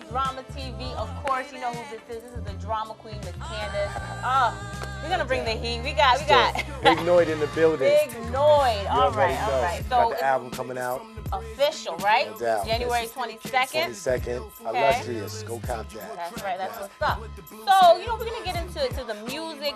Drama TV. Of course, you know who this is. This is the drama queen, Miss Candace. Oh, we're gonna bring the heat. We got Big Noyd in the building. Big Noyd. All right. So got the album coming out. Official, right? No doubt. January 22nd. 22nd. Okay. Illustrious. Go cop that. That's right. That's what's up. So, you know, we're gonna get into the music.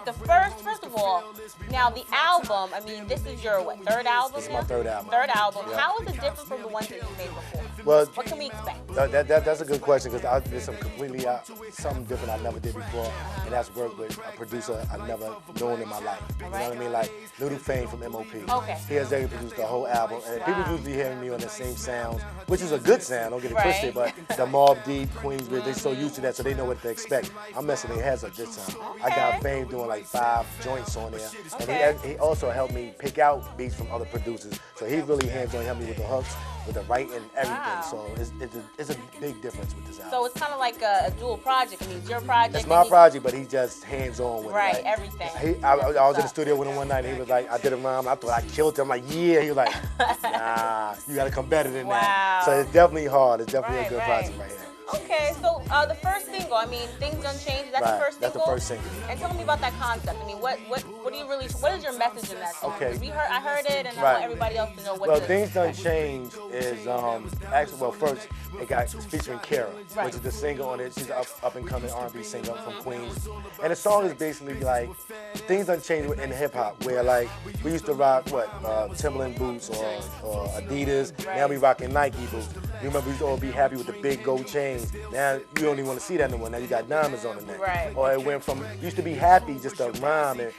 First of all, now the album. I mean, this is your what, third album? This is my third album. Third album. Yep. How is it different from the ones that you made before? Well, what can we expect? That's a good question because I did some completely something different I never did before, and that's work with a producer I've never known in my life. You know what I mean? Like Little Fame from MOP. Okay. He has produced the whole album, and people usually hearing me on the same sounds, which is a good sound. Don't get it twisted, but the Mobb Deep, Queensbridge, they're so used to that, so they know what to expect. I'm messing their heads up this time. I got Fame doing like 5 joints on there, and he also helped me pick out beats from other producers. So he's really hands-on, helped me with the hooks, with the writing, everything. Wow. So it's a big difference with this album. So it's kind of like a dual project. I mean, it's your project. It's my project, but he's just hands-on with it. Right, like, everything. I was in the studio with him one night, and he was like, I did a rhyme, I thought I killed him. I'm like, yeah. He was like, nah, you got to come better than that. So it's definitely hard. It's definitely a good project right here. Okay, so the first single, I mean, Things Done Changed, that's the first single? That's the first single. And tell me about that concept. I mean, what do you really, what is your message in that song? Okay. I heard it, and I want everybody else to know what Things Done Changed is, actually, well, first, it's featuring Kara, which is the singer on it. She's an up-and-coming R&B singer from Queens. And the song is basically like, things done changed in hip-hop, where like, we used to rock, Timberland boots or Adidas. Now we rocking Nike boots. You remember we used to all be happy with the big gold chains. Now you don't even want to see that no more. Now you got diamonds on the neck. Right. Or it went from, used to be happy just to rhyme and,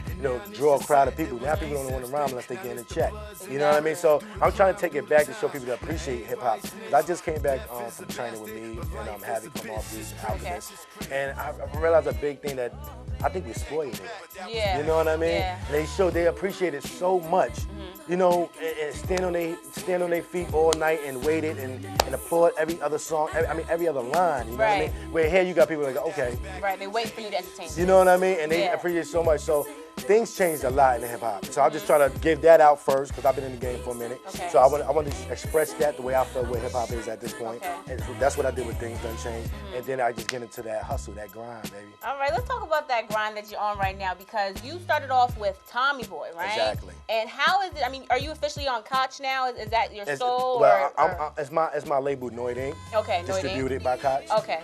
draw a crowd of people. Now people don't want to rhyme unless they get in a check. You know what I mean? So I'm trying to take it back to show people that appreciate hip-hop. I just came back from training with me and Havoc from Mobb Deep, Alchemist. And I realized a big thing that I think we exploited it. Yeah. You know what I mean? Yeah. And they appreciate it so much. And stand on their feet all night and wait it and applaud every other song, every other line, you know what I mean? Where here you got people like, okay. Right, they wait for you to entertain them. You know what I mean? And they appreciate it so much. So things changed a lot in hip hop. So I'll just try to give that out first because I've been in the game for a minute. Okay. So I want to express that the way I feel where hip hop is at this point. Okay. And so that's what I did with Things Done Changed. And then I just get into that hustle, that grind, baby. All right, let's talk about that grind that you're on right now because you started off with Tommy Boy, right? Exactly. And how is it? I mean, are you officially on Koch now? Is that your soul? Well, it's my label, Noyd Inc. Okay, Noyd Inc. Distributed by Koch. Okay,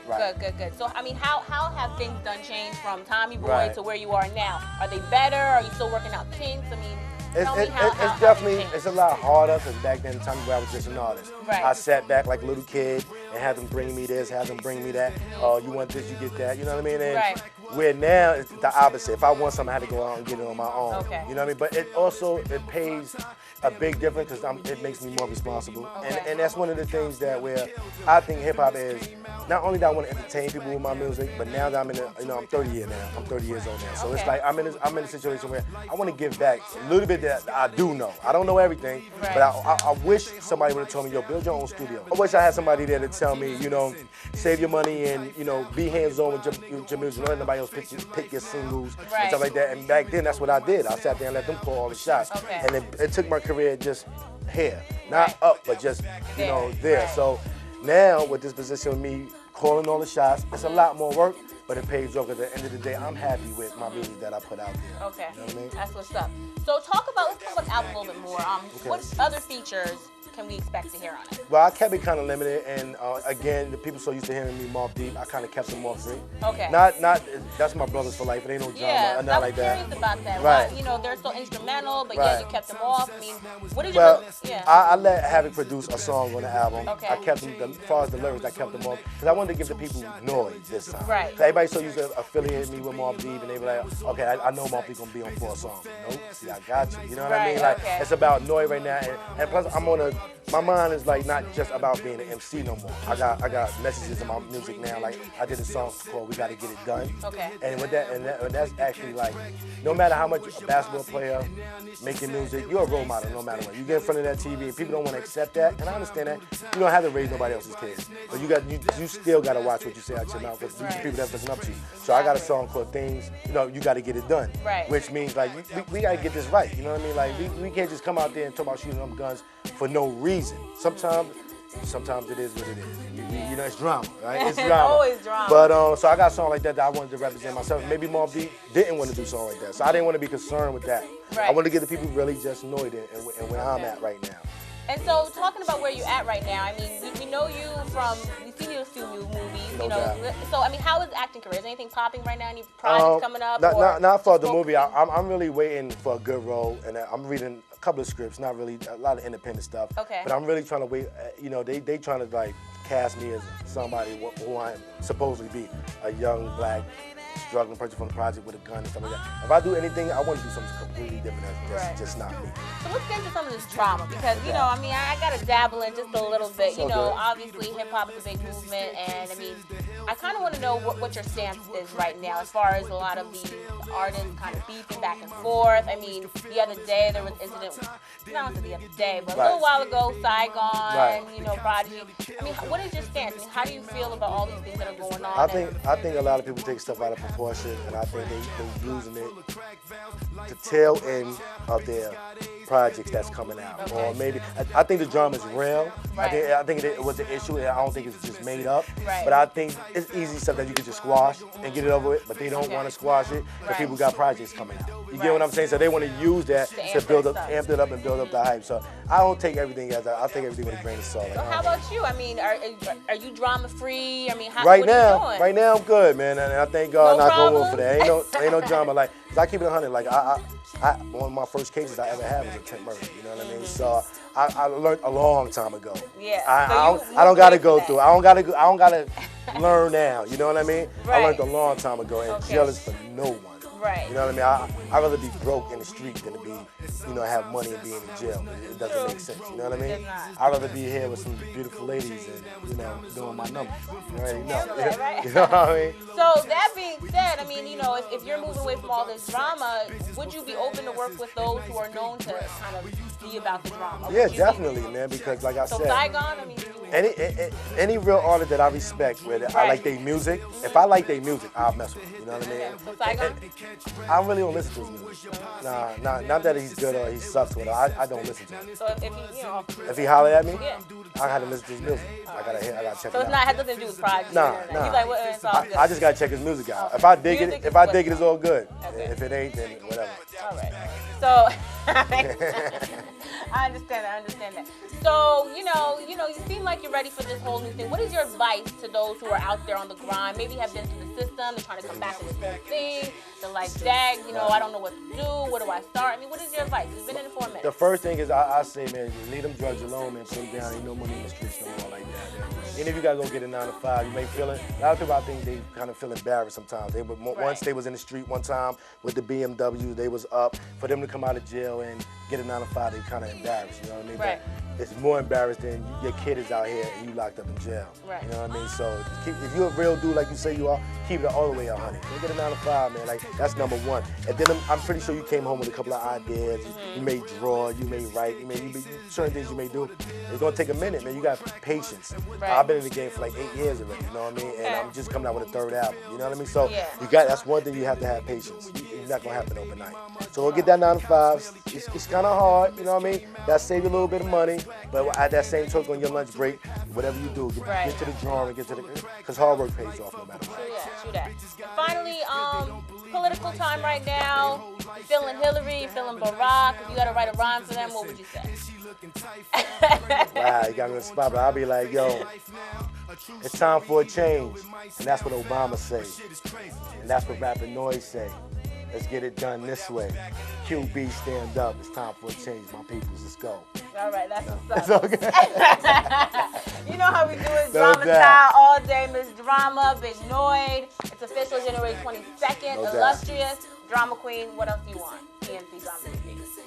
good. So, I mean, how have things done changed from Tommy Boy to where you are now? Are they better? Are you still working out kinks? I mean, tell me how it's definitely, it's a lot harder because back then, Tommy Boy, I was just an artist. Right. I sat back like a little kid and had them bring me this, had them bring me that. Oh, you want this, you get that. You know what I mean? And where now it's the opposite. If I want something, I had to go out and get it on my own. Okay. You know what I mean? But it pays a big difference because it makes me more responsible. And that's one of the things that where I think hip hop is. Not only that I want to entertain people with my music, but now that I'm in I'm 30 years now. I'm 30 years old now. So it's like I'm in a situation where I want to give back a little bit that I do know. I don't know everything, but I wish somebody would have told me, yo, build your own studio. I wish I had somebody there to tell me, save your money and, be hands-on with your music. Don't let nobody else pick your singles and stuff like that. And back then, that's what I did. I sat there and let them call all the shots. And it took my career just here. Not up, but just, there. So now, with this position with me calling all the shots, it's a lot more work, but it pays off. At the end of the day, I'm happy with my music that I put out there. Okay. You know what I mean? That's what's up. So let's talk about the album a little bit more. What other features can we expect to hear on it? Well, I kept it kind of limited, and again, the people so used to hearing me Mobb Deep, I kind of kept them more free. Okay. Not that's my brothers for life. It ain't no drama, not like that. I was curious about that. Right. Well, they're so instrumental, but yet you kept them off. I mean, what did you? I let Havoc produce a song on the album. Okay. I kept them, as far as the lyrics, I kept them off because I wanted to give the people noise this time. Right. So everybody so used to affiliate me with Mobb Deep, and they were like, okay, I know Mobb Deep gonna be on 4 songs. Nope. See, I got you. You know what I mean? Like it's about Noyd right now, and plus I'm on my mind is like not just about being an MC no more. I got messages in my music now. Like I did a song called "We Gotta Get It Done." Okay. And with that's actually like, no matter how much a basketball player making music, you're a role model no matter what. You get in front of that TV and people don't want to accept that, and I understand that. You don't have to raise nobody else's kids, but you still got to watch what you say out your mouth because these are people that's looking up to you. So I got a song called "Things," you got to get it done. Right. Which means like we got to get this right. You know what I mean? Like we can't just come out there and talk about shooting them guns for no reason. Sometimes it is what it is. You know know, it's drama, right? It's It's drama. always drama. But so I got a song like that I wanted to represent myself. Maybe Mobb Deep didn't want to do a song like that, so I didn't want to be concerned with that. Right. I wanted to get the people really just Noyd and where I'm at right now. And so, talking about where you're at right now, I mean, we know you from, we've seen you in a few movies, No you know. doubt. So, I mean, how is acting career? Is anything popping right now? Any projects coming up? Not for the movie. I'm really waiting for a good role, and I'm reading a couple of scripts. Not really a lot of independent stuff. Okay. But I'm really trying to wait. You know, they trying to like cast me as somebody who I'm supposedly be, a young black struggling person from the project with a gun and stuff like that. If I do anything, I want to do something completely different. That's just not me. So let's get into some of this drama because, you know, I mean, I got to dabble in just a little bit. So you know, good. obviously hip-hop is a big movement, and I mean, I kind of want to know what your stance is right now as far as a lot of these artists kind of beefing back and forth. I mean, the other day there was an incident, not the other day, but a little while ago, Saigon, you know, Prodigy. I mean, what is your stance? I mean, how do you feel about all these things that are going on? I think a lot of people take stuff out of proportion, and I think they're using it to tail end of their projects that's coming out. Okay. Or maybe, I think the drama is real. Right. I think it was an issue, and I don't think it's just made up. Right. But I think it's easy stuff that you can just squash and get it over with, but they don't want to squash it because people got projects coming out. You get what I'm saying? So they want to use that to build up, amp it up and build up the hype. So I don't take everything as I take everything with a grain of salt. So how about you? I mean, are you drama free? I mean, how, Right what are you doing? now, right now I'm good, man, and I thank God No not going problem? for that. Ain't no drama. Like, 'cause I keep it 100. Like one of my first cases I ever had was a attempt murder. You know what I mean? So I learned a long time ago. Yeah. I don't gotta go through. I don't gotta learn now. You know what I mean? Right. I learned a long time ago, and jail is for no one. Right. You know what I mean? I'd rather be broke in the street than to be, you know, have money and be in jail. It doesn't make sense. You know what I mean? It does not. I'd rather be here with some beautiful ladies and, you know, doing my numbers. You already know. Right. You know what I mean? So that being said, I mean, you know, if you're moving away from all this drama, would you be open to work with those who are known to kind of be about the drama? Yeah, Would you definitely, man. Because like I So said, Saigon, I mean, any real artist that I respect, where I like their music, if I like their music, I'll mess with them. You know what I mean? So Saigon? I really don't listen to his music. Nah, not that he's good or he sucks with it. I don't listen to him. So if he, you know, If he holler at me, yeah. I gotta listen to his music. I gotta check So it it's out. not has nothing to do with Prodigy. Nah. He's like, well, it's all good. I just gotta check his music out. If I dig Music it, is it's all good. Okay. If it ain't, then whatever. All right. So I understand that. So, you know, you seem like you're ready for this whole new thing. What is your advice to those who are out there on the grind, maybe have been through the system, they're trying to come back to this whole thing, they're like, dag, you know, I don't know what to do, where do I start? I mean, what is your advice? You've been in it for a minute. The first thing is I say, man, leave them drugs alone, man. Put them down. Ain't no money in the streets no more like that, man. And if you gotta go get a 9 to 5, you may feel it. A lot of people, I think they kind of feel embarrassed sometimes. They were once they was in the street one time with the BMW, they was up. For them to come out of jail and get a 9 to 5, they kind of embarrassed. You know what I mean? Right. But it's more embarrassed than your kid is out here and you locked up in jail. Right. You know what I mean? So if you're a real dude like you say you are, keep it all the way 100. Go get a 9 to 5, man. Like that's number one. And then I'm pretty sure you came home with a couple of ideas. You may draw, you may write, you may certain things you may do. It's gonna take a minute, man. You got patience. Right. I've been in the game for like 8 years already. You know what I mean? And I'm just coming out with a 3rd album. You know what I mean? So that's one thing you have to have patience. It's not gonna happen overnight. So go get that 9 to 5. It's kind of hard. You know what I mean? That save you a little bit of money, but at that same token on your lunch break, whatever you do, get to the drawing, because hard work pays off no matter what. True that. Finally, political time right now. You feeling Hillary, you feeling Barack. If you got to write a rhyme for them, what would you say? Wow, you got me on the spot, but I'll be like, yo, it's time for a change. And that's what Obama say. And that's what rapper Noyd say. Let's get it done this way. QB, stand up. It's time for a change, my peoples. Let's go. All right, that's what's up. It's okay. You know how we do it, No drama doubt. style all day, Miss Drama, Big Noyd. It's official January 22nd, No doubt. illustrious, drama queen. What else do you want? PNC Drama TV. Peace.